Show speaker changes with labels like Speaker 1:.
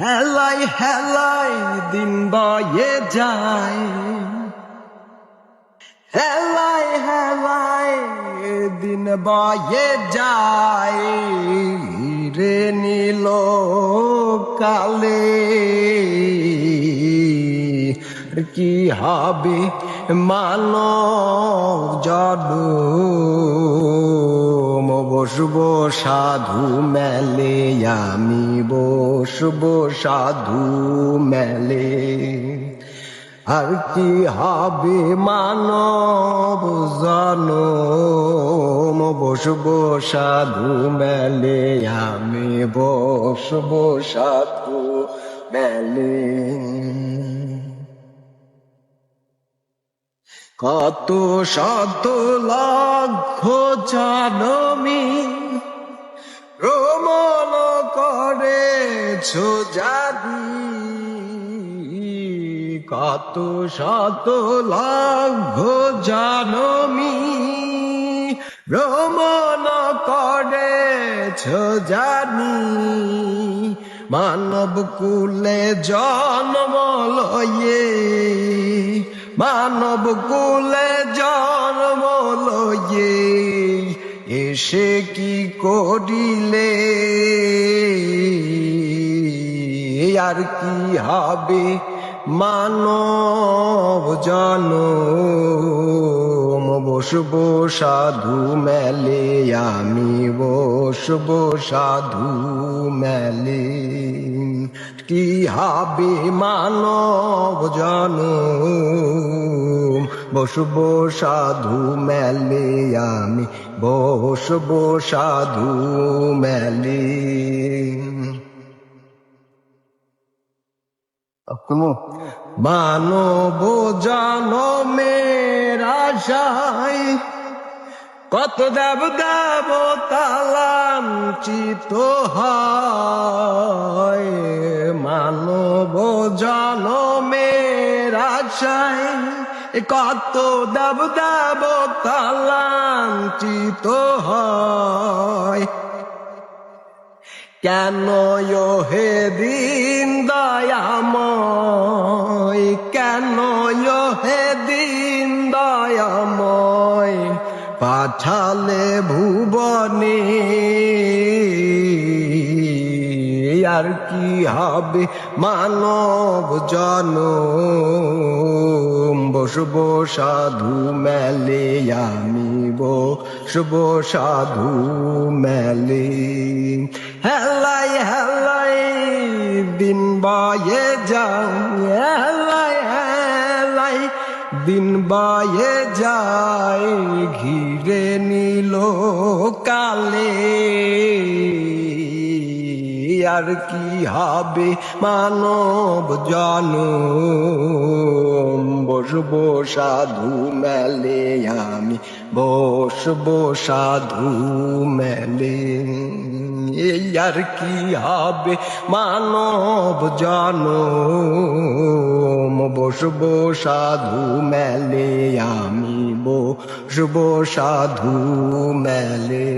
Speaker 1: হেলাই হেলাই দিন বয়ে যায়, হেলাই হেলাই দিন বয়ে যায় রে নীল কালে। কি হবে মানব জন্ম, বসবো সাধু মেলে, আমি বসবো সাধু মেলে। আর কি হবে মানব জন্ম, বসবো সাধু মেলে, আমি বসবো সাধু মেলে। কত শত লক্ষ জনমী ভ্রমণ করেছ জানি, কত শত লক্ষ জনমী ভ্রমণ করেছ জানি, মানব কুলে জন্ম লয়ে, মানব কুলে জন্ম লয়ে এসে কি করিলে। আর কি হবে মানব জন্ম, বসবো সাধু মেলে, আমি বসবো সাধু মেলে। কি হবে মানব জন্ম, বসবো সাধু মেলে, আমি বসবো সাধু মেলে। মানব জনমের আশায় কত দেব দেবতা লাঞ্ছিত হয়, মানব জনমের আশায় কত দেব দেবতা লাঞ্ছিত হয়। কেন হে দিন দয়াময়, কেন হে দিন দয়াময় পাঠালে ভুবনে। আর কি হবে মানব জনম, বসবো সাধু মেলে, আমি বসবো সাধু মেলে। হেলাই হেলাই দিন বয়ে যায়, হেলাই হেলাই দিন বয়ে যায় ঘিরে নীল কালে। আর কি হবে মানব জনম, বসবো সাধু মেলে, আমি বসবো সাধু মেলে। আর কি হবে মানব জনম, বসবো সাধু মেলে, আমি বসবো সাধু মেলে।